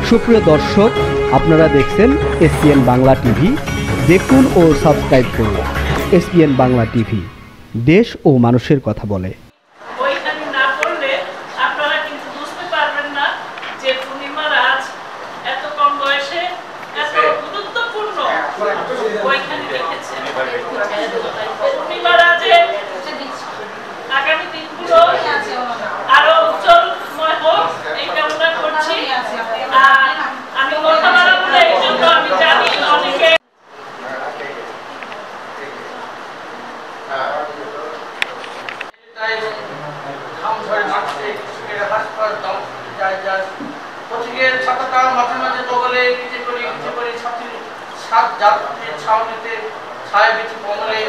সুপ্রিয় দর্শক, আপনারা দেখছেন এসপিএন বাংলা টিভি। দেখুন ও সাবস্ক্রাইব করুন এসপিএন বাংলা টিভি, দেশ ও মানুষের কথা বলে। ওইখানে না পড়লে আপনারা কিন্তু বুঝতে পারবেন না যে পূর্ণিমা রাজ এত কম বয়সে এত গুরুত্বপূর্ণ ওইখানে লিখেছেন। পূর্ণিমা রাজের আগামী দিনগুলো আরো উজ্জ্বলময় হোক এই কামনা করছি। আর আমি কথা বাড়াবো না, এই জন্য আমি জানি অনেকে মাঝে মাঝে বগলে কিছু করি সাত যাত্রীর ছাউনিতে ছায় বেঁচে কমলে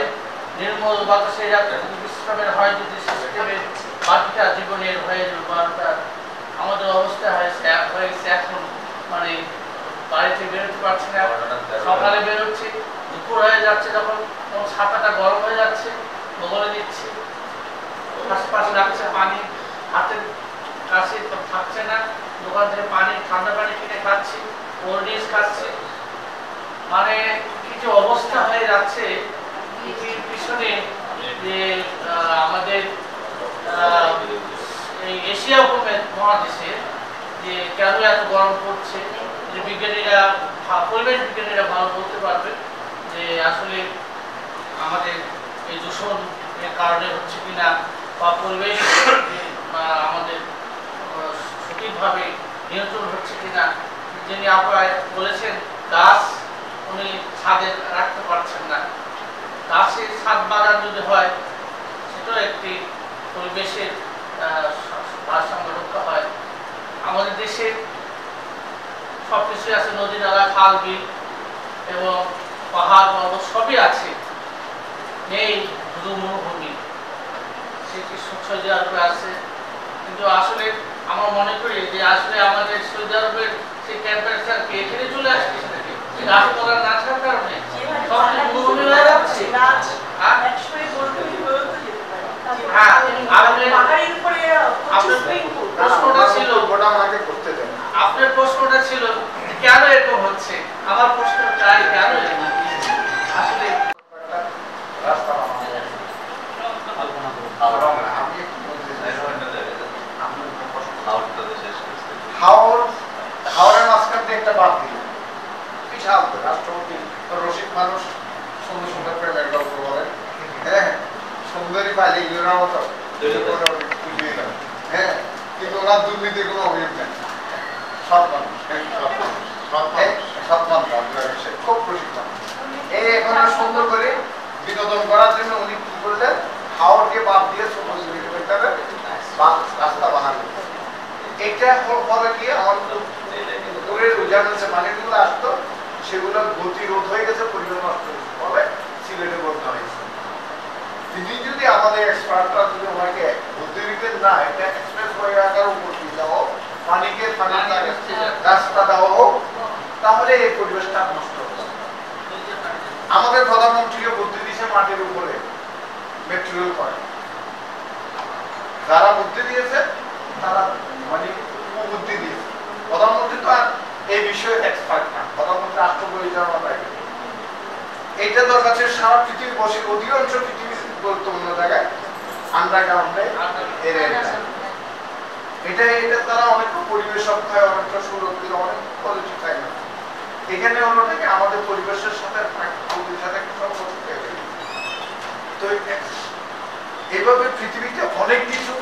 নির্মল বাতাসে যাত্রা বিশ্রামের হয় যদি সিস্টেমের বাকিটা জীবনের হয়ে আমাদের অবস্থা হয়েছে এখন মানে বাড়িতে বেরোতে পারছি না। সকালে বেরোচ্ছি, দুপুর হয়ে যাচ্ছে, যখন ছাতাটা গরম হয়ে যাচ্ছে বগলে দিচ্ছি, আশপাশে রাখছে পানি, হাতের কাছে তো থাকছে না, দোকান থেকে পানি ঠান্ডা পানি কিনে খাচ্ছি, কোল্ড ড্রিঙ্কস খাচ্ছি, মানে কিছু অবস্থা হয়ে যাচ্ছে। এটির পিছনে যে আমাদের এই এশিয়া মহাদেশে যে কেন এত গরম পড়ছে, যে বিজ্ঞানীরা পরিবেশ বিজ্ঞানীরা ভালো বলতে পারবে যে আসলে আমাদের এই দূষণের কারণে হচ্ছে কিনা, বা পরিবেশ আমাদের সঠিকভাবে নিয়ন্ত্রণ হচ্ছে কিনা। যিনি আপনারা বলেছেন গাছ উনি ছাদে রাখতে পারছেন না, গাছের ছাদ বাগান যদি হয় সেটাও একটি পরিবেশের ভারসাম্য রক্ষা হয়। আমাদের দেশে সবকিছু আছে, নদী নালা খাল বিল এবং পাহাড় পর্বত সবই আছে, নেই শুধু মরুভূমি, সেটি সৌদি আরবে আছে। কিন্তু আসলে আমরা মনে করি যে আসলে আমাদের সৌদি আরবের সেই টেম্পারেচার কি এখানে চলে আসছে নাকি গাছপালা না থাকার কারণে সব মরুভূমি হয়ে যাচ্ছে। আপনার প্রশ্নটা ছিল কেন এরকম হচ্ছে, আমার প্রশ্ন চাই কেন আসলে হাওড়ের মাঝখান থেকে একটা বাদ দিল, বিশাল রাষ্ট্রপতি রসিক মানুষ, সুন্দর সুন্দর প্রেমের গল্প বলেন, হ্যাঁ সুন্দরী পাইলে ইউরার মতো বুঝিয়ে গেল, হ্যাঁ কিন্তু ওনার দুর্নীতির কোনো অভিযোগ নেই, সৎ মানুষ, সৎ মানুষ, খুব রসিক মানুষ। এই এখন সুন্দর করে বিনোদন করার জন্য উনি কি করলেন, হাওড়কে বাদ দিয়ে রাস্তা বানালেন। এটা ফলে গিয়ে আমার দূরের উজানের পানিগুলো আসতো, সেগুলো গতিরোধ হয়ে গেছে, পরিমাণ নষ্ট হয়েছে, ফলে সিলেটে বলতে হয়েছে। তিনি যদি আমাদের এক্সপার্টরা যদি ওনাকে বুদ্ধি দিতেন না, এটা এক্সপ্রেস হয়ে আকার উপর দিয়ে যাওয়া হোক, পানিকে রাস্তা দেওয়া হোক, তাহলে এই পরিবেশটা নষ্ট হচ্ছে। আমাদের প্রধানমন্ত্রীকে বুদ্ধি দিয়েছে মাটির উপরে মেট্রো রেল করে, যারা বুদ্ধি দিয়েছে তারা মানে বুদ্ধি দিয়েছে। প্রধানমন্ত্রী তো আর এই বিষয়ে এক্সপার্ট না, প্রধানমন্ত্রী রাষ্ট্র পরিচালনা পায়। এইটা দরকার ছিল সারা পৃথিবী বসে, অধিকাংশ পৃথিবী গুরুত্বপূর্ণ জায়গায় আন্ডারগ্রাউন্ডে এটা তারা অনেকটা পরিবেশ রক্ষায়, অনেকটা সুরক্ষিত, অনেক পজিটিভ থাকে না। এখানে অন্যটাকে আমাদের পরিবেশের সাথে প্রকৃতির সাথে একটা সম্পর্ক তৈরি। তো এইভাবে পৃথিবীতে অনেক কিছু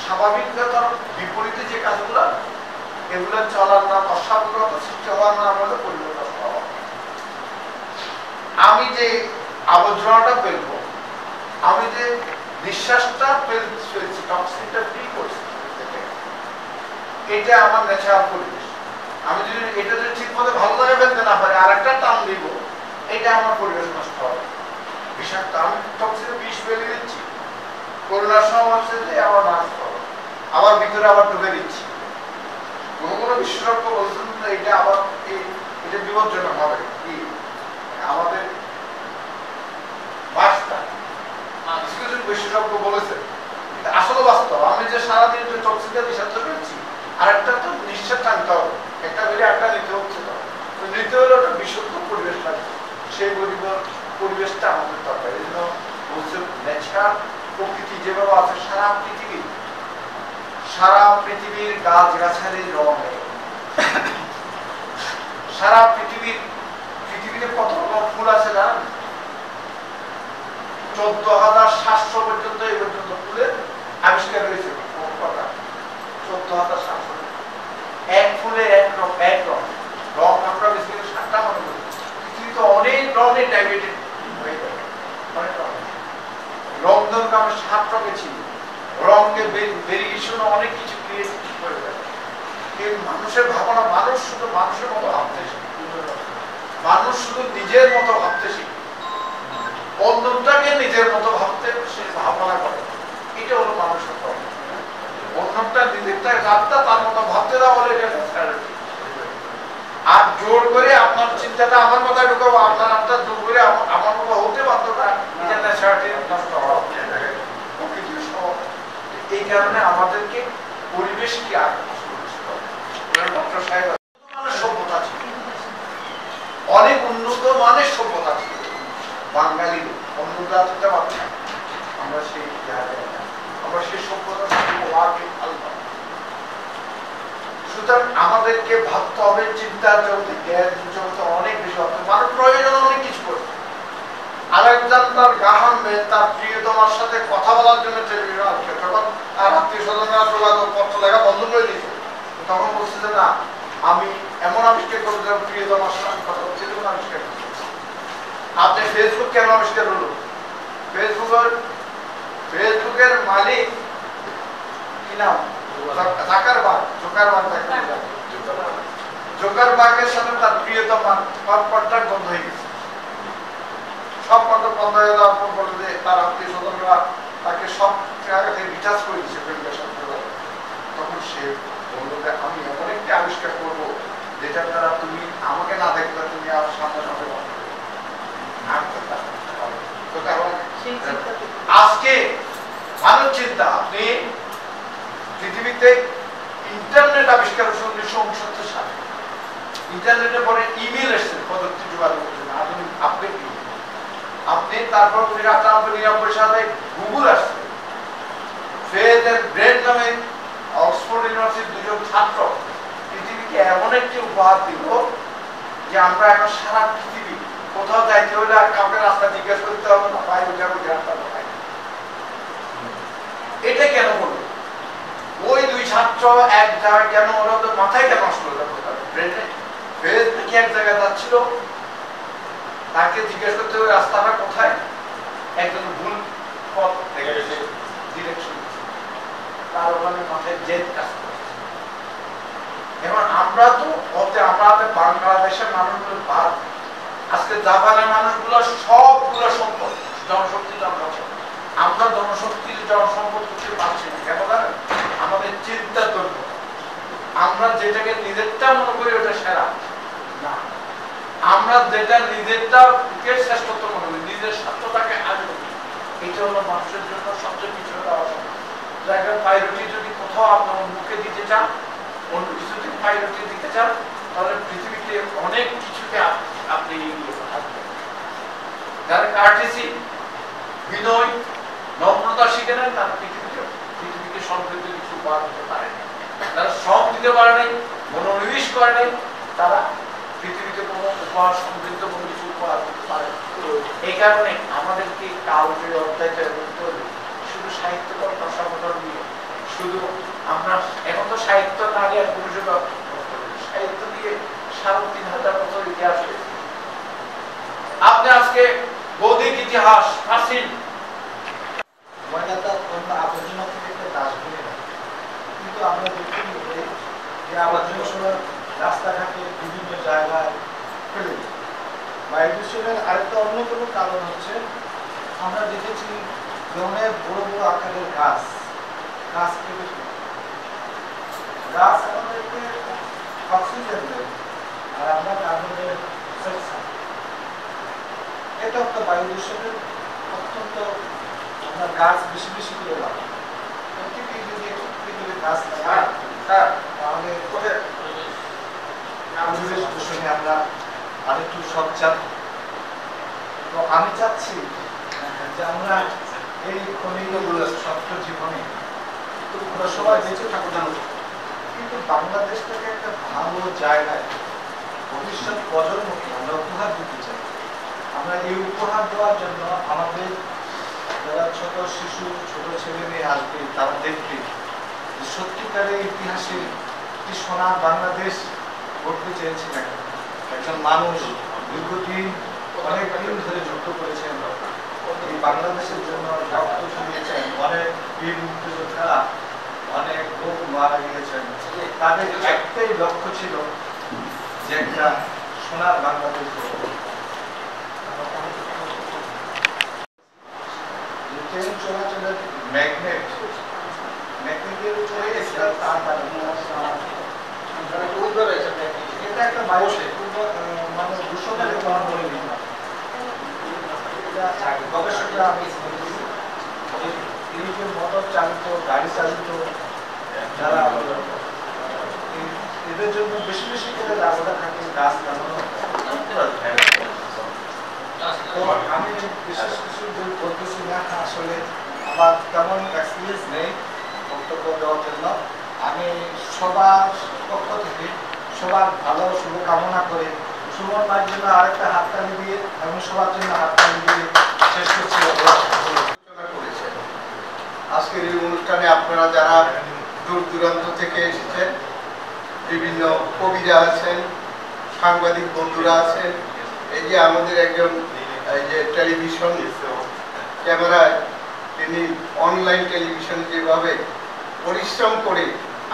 স্বাভাবিকতার বিপরীতে যে কাজগুলো, এগুলো চলার নাম, অস্বাভাবিকতা সৃষ্টি হওয়ার নাম হলো পরিবর্তন হওয়া। আমি যে আবর্জনাটা ফেলবো, আমি যে নিঃশ্বাসটা ফেলছি, টক্সিনটা ফ্রি করছি, এটা আমার ন্যাচারাল পরিবেশ। আমি যদি এটা যদি ঠিক মতো ভালো জায়গায় ফেলতে না পারি, আর একটা টান দিব, এটা আমার পরিবেশ নষ্ট হবে, বিষাক্ত। আমি টক্সিনে বিষ ফেলে দিচ্ছি, করোনার সময় হচ্ছে যে আবার নষ্ট হবে, আবার ভিতরে আবার ঢুকে দিচ্ছি। কোনো বিশেষজ্ঞ বলছেন এটা আবার এটা বিপজ্জনক হবে। কি আমাদের বাসটা কিছু কিছু বিশেষজ্ঞ বলেছে, আসলে বাস্তব। আমি যে সারাদিন যে টক্সিনটা বিষাক্ত ফেলছি, নিঃশ্বাস টানতে হবে, একটা বেরিয়ে একটা নিতে হচ্ছে। তো নিতে হলে একটা বিশুদ্ধ পরিবেশ লাগবে, সেই পরিবেশটা আমাদের দরকার। এই জন্য বলছে ন্যাচার, প্রকৃতি যেভাবে আছে সারা পৃথিবীর গাছ গাছালির রং, সারা পৃথিবীতে কত রকম ফুল আছে জানেন? 14,700 পর্যন্ত এই পর্যন্ত ফুলের আবিষ্কার হয়েছে। 14,700, এক ফুলে এক রং আমরা বেশিরভাগ 7টা মনে করি, পৃথিবীতে অনেক রঙের ডাইভেটেড হয়ে যাবে, অনেক রঙ। রং ধরুন আমরা 7 রঙে ছিল, রঙের ভেরিয়েশন অনেক কিছু ক্রিয়েট করে যাবে। কিন্তু মানুষের ভাবনা, মানুষ শুধু মানুষের মতো ভাবতে শিখে, মানুষ শুধু নিজের মতো ভাবতে শিখে, অন্যটাকে নিজের মতো ভাবতে সে ভাবনা করে। এটা হলো মানুষের প্রবলেম। অন্যটা নিজেরটা রাতটা তার মতো ভাবতে দেওয়া হলে এটা ন্যাচারালিটি। আর জোর করে আপনার চিন্তাটা আমার মাথায় ঢুকাবো, আপনার আত্মা জোর করে আমার মতো হতে পারত না, এটা ন্যাচারালিটি নষ্ট হওয়া। এই কারণে আমাদেরকে পরিবেশকে ডক্টর সাহেব সভ্যতা ছিল, অনেক উন্নত মানের সভ্যতা ছিল বাঙালির, অন্য জাতিতে পারত না। আমরা সেই সভ্যতা সুতরাং আমাদেরকে ভাবতে হবে, চিন্তার জগতে, জ্ঞান জগতে অনেক বেশি ভাবতে। মানুষ প্রয়োজন অনেক কিছু করবে। আলেকজান্ডার গ্রাহাম বেল তার প্রিয়তমার সাথে কথা বলার জন্য টেলিভিশন আসছে, তখন তার আত্মীয় স্বজনরা যোগাযোগ পত্র লেখা বন্ধ করে দিয়েছে। তখন বলছে যে না, আমি এমন আবিষ্কার করবো যেন প্রিয়তমার সাথে আমি কথা বলছি, এরকম আবিষ্কার করছি। আপনি ফেসবুক কেন আবিষ্কার হলো? ফেসবুকের মালিক কি নাম? জোকারবার্গের সাথে তার প্রিয়তমার কন্ট্রাক্ট বন্ধ হয়ে গেছে। সব কন্ট্রাক্ট বন্ধ হয়ে যাওয়ার পর বলে যে তার আত্মীয় স্বজনরা তাকে সব জায়গা থেকে রিচার্জ করে দিচ্ছে ফেসবুকের সাথে। তখন সে বলল যে আমি এমন একটি আবিষ্কার করবো যেটার দ্বারা তুমি আমাকে না দেখলে তুমি আর সামনে সামনে আজকে ভালো চিন্তা। আপনি পৃথিবীতে ইন্টারনেট আবিষ্কার হচ্ছে 1969 সালে। ইন্টারনেটের পরে ইমেল এসছে প্রযুক্তি যোগাযোগের জন্য, আধুনিক আপডেট। আপনি তারপর 1998-99 সালে গুগল আসছে। ফেজের ব্রেড নামে অক্সফোর্ড ইউনিভার্সিটির 2 জন ছাত্র পৃথিবীকে এমন একটি উপহার দিল যে আমরা এখন সারা পৃথিবী কোথাও যাইতে হলে আর কাউকে রাস্তা জিজ্ঞেস করতে হবে না, বাইরে যাবো রাস্তা কোথায়। এটা কেন বলবো? ওই 2 ছাত্র এক জায়গায় কেন ওরা তো মাথায় কেন নষ্ট হয়ে যাবে? ফেসবুকে এক জায়গায় যাচ্ছিল, তাকে জিজ্ঞেস করতে হবে রাস্তাটা কোথায়। একজন ভুল পথ থেকে ডিরেকশন, তার ওখানে মাথায় জেদ কাজ করছে। এবার আমরা তো আমাদের বাংলাদেশের মানুষগুলো বাদ, আজকে জাপানের মানুষগুলো সবগুলো সম্পদ, জনশক্তি আমরা জনশক্তির জনসম্পদ করতে পারছি না। কেন জানেন? আমাদের চিন্তার দৈর্ঘ্য। আমরা যেটাকে নিজেরটা মনে করি ওটা সেরা না, আমরা যেটা নিজেরটাকে শ্রেষ্ঠত্ব মনে করি, নিজের স্বার্থটাকে আগে করি। এটা হলো মানুষের জন্য সবচেয়ে পিছনে দেওয়া সম্ভব। জায়গার প্রায়োরিটি যদি কোথাও আপনি অন্যকে দিতে চান, অন্য কিছুতে প্রায়োরিটি দিতে চান, তাহলে পৃথিবীতে অনেক কিছুকে আপনি এগিয়ে থাকবেন। যারা কার্টেসি, বিনয়, নম্রতা শিখে নেন, তারা পৃথিবীকে সমৃদ্ধ কিছু উপহার দিতে পারে। যারা শ্রম দিতে পারে নাই, মনোনিবেশ করে নাই, তারা পৃথিবীতে কোনো উপহার, সমৃদ্ধ কোনো কিছু উপহার দিতে পারে। এই কারণে আমাদেরকে কালকের অধ্যায়টা করতে হবে শুধু সাহিত্য সংগঠন নিয়ে। শুধু আমরা এখন তো সাহিত্য না নিয়ে সাহিত্য দিয়ে ৩,৫০০ বছর ইতিহাস হয়েছে। আপনি আজকে বৌদ্ধিক ইতিহাস, প্রাচীন আবর্জনা থেকে একটা ডাস্টবিনে রাখে, কিন্তু আমরা দেখতে পাই যে আবর্জনা রাস্তাঘাটে বিভিন্ন জায়গায় ফেলে দিই। বায়ু দূষণের আরেকটা অন্যতম কারণ হচ্ছে আমরা দেখেছি যে অনেক বড় বড় আকারের গাছ কেটে গাছ আমাদেরকে অক্সিজেন দেয় আর আমরা কার্বন ডাই অক্সাইড ছাড়ি। এটা একটা বায়ু দূষণের অত্যন্ত, আমরা গাছ বেশি বেশি করে লাগাই। প্রত্যেকে যদি একটু গাছ লাগায় তাহলে যে আমরা এই খনিগুলো সত্য জীবনে আমরা সবাই বেঁচে থাকবো, কিন্তু বাংলাদেশটাকে একটা ভালো জায়গায় ভবিষ্যৎ প্রজন্মকে আমরা উপহার দিতে চাই। আমরা এই উপহার দেওয়ার জন্য আমাদের যারা ছোট শিশু, ছোট ছেলে মেয়ে আসবে, তারা দেখবে যে সত্যিকারের ইতিহাসে কি সোনার বাংলাদেশ গড়তে চেয়েছিলেন একজন মানুষ। দীর্ঘদিন অনেক দিন ধরে যুদ্ধ করেছেন, এই বাংলাদেশের জন্য রক্ত ঝরিয়েছেন, অনেক বীর মুক্তিযোদ্ধা, অনেক লোক মারা গিয়েছেন। তাদের একটাই লক্ষ্য ছিল যে একটা সোনার বাংলাদেশ গড়ব। ট্রেন চলাচলের ম্যাগনেটের উপরে একটা তার এটা একটা বায়ু মানে দূষণের কারণ বলে দিলাম। গবেষকরা মোটর চালিত, গাড়ি চালিত যারা এদের জন্য বেশি বেশি করে রাস্তা থাকে, গাছ লাগানো। আমি বিশেষ কিছু বলতেছি না, আসলে আমার তেমন এক্সপিরিয়েন্স নেই বক্তব্য দেওয়ার জন্য। আমি সবার পক্ষ থেকে সবার ভালো শুভকামনা করে সুমন ভাইয়ের জন্য আরেকটা হাততালি দিয়ে এবং সবার জন্য হাততালি দিয়ে শেষ করছি। আজকের এই অনুষ্ঠানে আপনারা যারা দূর দূরান্ত থেকে এসেছেন, বিভিন্ন কবিরা আছেন, সাংবাদিক বন্ধুরা আছেন, এই যে আমাদের একজন এই যে টেলিভিশন ক্যামেরায় তিনি অনলাইন টেলিভিশন যেভাবে পরিশ্রম করে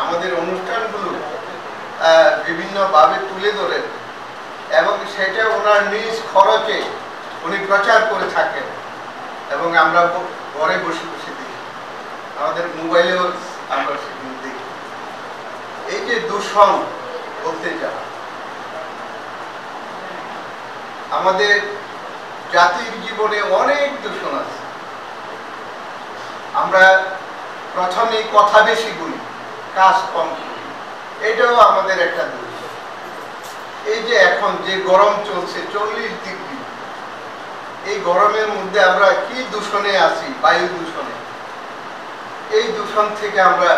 আমাদের অনুষ্ঠানগুলো বিভিন্নভাবে তুলে ধরেন এবং সেটা ওনার নিজ খরচে উনি প্রচার করে থাকেন এবং আমরা ঘরে বসে বসে দেখি, আমাদের মোবাইলেও আমরা সেগুলো দেখি। এই যে দূষণ বলতে যাওয়া, আমাদের জাতির জীবনে অনেক দূষণ আছে। আমরা প্রথমে কথা বেশি বলি, কাজ কম করি, এটাও আমাদের একটা দোষ। এই যে এখন যে গরম চলছে 40 ডিগ্রি, এই গরমের মধ্যে আমরা কি দূষণে আছি, বায়ু দূষণে। এই দূষণ থেকে আমরা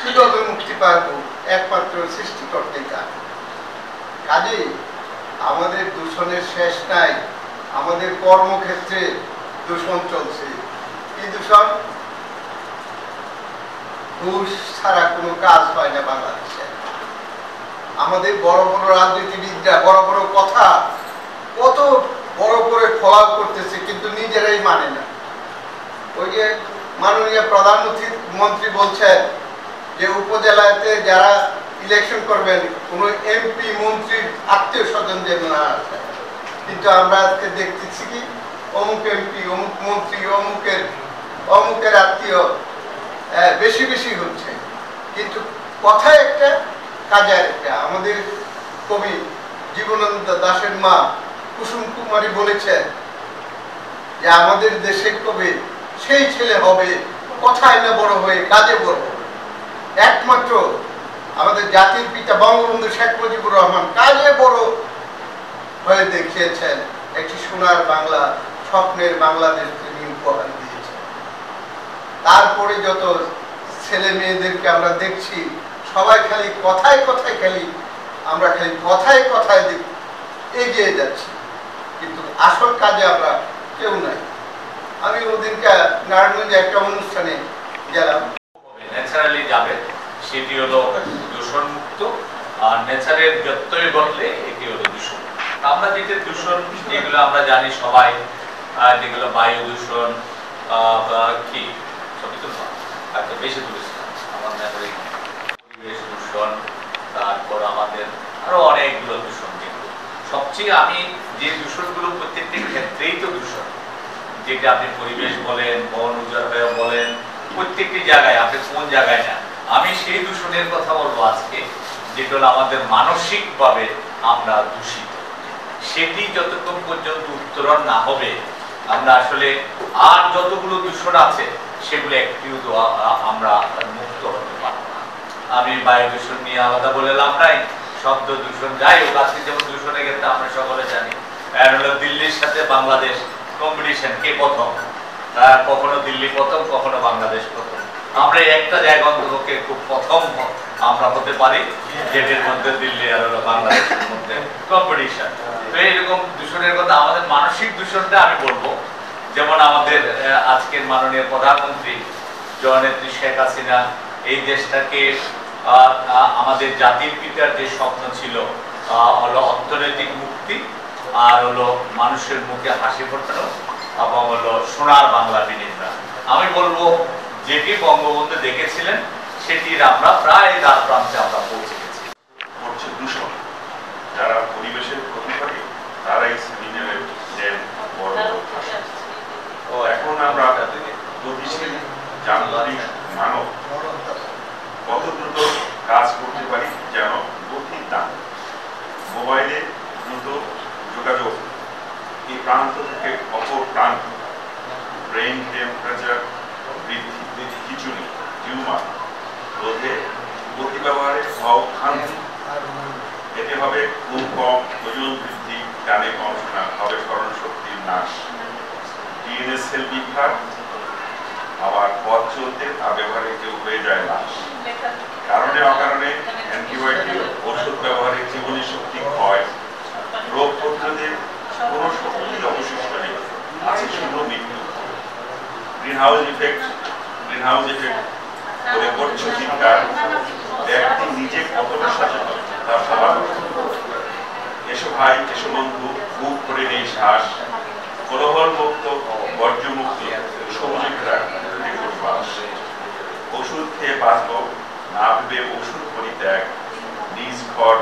কিভাবে মুক্তি পাবো? একমাত্র সৃষ্টিকর্তাই কাজে আমাদের দূষণের শেষ নাই। আমাদের কর্মক্ষেত্রে দূষণ চলছে। কি দূষণ? ঘুষ ছাড়া কোনো কাজ হয় না বাংলাদেশে। আমাদের বড় বড় রাজনীতিবিদরা বড় বড় কথা কত বড় করে ফলাও করতেছে, কিন্তু নিজেরাই মানে না। ওই যে মাননীয় প্রধানমন্ত্রী বলছেন যে উপজেলাতে যারা ইলেকশন করবেন কোনো এমপি মন্ত্রীর আত্মীয় স্বজন যেন না আসে, কিন্তু আমরা আজকে দেখতেছি কি অমুক এমপি, অমুক মন্ত্রী, অমুকের আত্মীয় বেশি বেশি হচ্ছে, কিন্তু কথায় একটা কাজে একটা। আমাদের কবি জীবনানন্দ দাশের মা কুসুম কুমারী বলেছেন যে আমাদের দেশের কবি সেই ছেলে হবে কথায় না বড় হয়ে কাজে বড়। একমাত্র আমাদের জাতির পিতা বঙ্গবন্ধু শেখ মুজিবুর রহমান কাজে বড় হয়ে দেখিয়েছেন, একটি সোনার বাংলা, স্বপ্নের বাংলাদেশ তিনি উপহার দিয়েছেন। তারপরে যত ছেলে মেয়েদেরকে আমরা দেখছি সবাই খালি কথায় কথায় আমরা খালি কথায় কথায় এগিয়ে যাচ্ছি, কিন্তু আসল কাজে আমরা কেউ নাই। আমি ওদিনকে নারায়ণগঞ্জে একটা অনুষ্ঠানে গেলাম, ন্যাচারালি যাবে, সেটি হলো দূষণ মুক্ত, আর ন্যাচারের ব্যত্যয় ঘটলে এটি হলো দূষণ। আমরা যেটা দূষণ যেগুলো আমরা জানি সবাই, যেগুলো বায়ু দূষণ কি সবই তো একটা বেশি দূষণ, আমাদের পরিবেশ দূষণ, তারপর আমাদের আরো অনেকগুলো দূষণ। কিন্তু সবচেয়ে আমি যে দূষণগুলো প্রত্যেকটি ক্ষেত্রেই তো দূষণ, যেটা আপনি পরিবেশ বলেন, বন উজাড় হয়ে বলেন, প্রত্যেকটি জায়গায় আপনি কোন জায়গায় না, আমি সেই দূষণের কথা বলবো আজকে, যেটা হলো আমাদের মানসিকভাবে আমরা দূষিত। সেটি যতক্ষণ পর্যন্ত উত্তরণ না হবে আমরা আসলে আর যতগুলো দূষণ আছে সেগুলো একটিও আমরা মুক্ত হতে পারবো না। আমি বায়ু দূষণ নিয়ে আলাদা বলে লাভ নাই, শব্দ দূষণ যাই হোক, আজকে যেমন দূষণের ক্ষেত্রে আমরা সকলে জানি, হলো দিল্লির সাথে বাংলাদেশ কম্পিটিশন, কে প্রথম, কখনো দিল্লি প্রথম, কখনো বাংলাদেশ প্রথম। আমরা একটা জায়গা অন্ততকে খুব প্রথম আমরা হতে পারি, যেটির মধ্যে দিল্লি আর বাংলাদেশের মধ্যে কম্পিটিশন। তো এইরকম দূষণের কথা, আমাদের মানসিক দূষণটা আমি বলবো, যেমন আমাদের আজকের মাননীয় প্রধানমন্ত্রী জননেত্রী শেখ হাসিনা এই দেশটাকে আমাদের জাতির পিতার যে স্বপ্ন ছিল হলো অর্থনৈতিক মুক্তি, আর হলো মানুষের মুখে হাসি ফোটানো, এবং হলো সোনার বাংলা বিনির্মাণ। আমি বলবো যেটি বঙ্গবন্ধু দেখেছিলেন সেটির আমরা প্রায় দ্বার প্রান্তে আমরা পৌঁছে গেছি। হচ্ছে দূষণ, যারা পরিবেশের ক্ষতি করে তারাই সেমিনারের বড় ও এখন আমরা গতিশীল যান্ত্রিক মানব কত দ্রুত কাজ করতে পারি যেন গতির দাম। মোবাইলে দ্রুত যোগাযোগ এই প্রান্ত থেকে অপর প্রান্ত, ব্রেন টেম্পারেচার বৃদ্ধি, খিচুড়ি, টিউমার রোধে গতি ব্যবহারে অক্ষান্তি। এতে হবে খুব কম ওজন বৃদ্ধি, কানে কম শোনা, হবে স্মরণ শক্তির নাশ, ডিএনএ সেল বিভাগ, আবার পথ চলতে তা ব্যবহারে কেউ হয়ে যায় লাশ। কারণে অকারণে অ্যান্টিবায়োটিক ওষুধ ব্যবহারে জীবনী শক্তি ক্ষয়, রোগ প্রতিরোধে কোনো শক্তি অবশিষ্ট নেই, আছে শুধু মৃত্যু। গ্রিনহাউস ইফেক্ট করে করছে চিৎকার, ব্যক্তি নিজে কতটা সচেতন তা ভাবা। এসো ভাই, এসো বন্ধু, বুক করে নেই শ্বাস, কোলাহল মুক্ত, বর্জ্যমুক্ত, সবুজে ঘেরা বাস। ওষুধ খেয়ে বাঁচব না ভেবে ওষুধ পরিত্যাগ, নিজ ঘর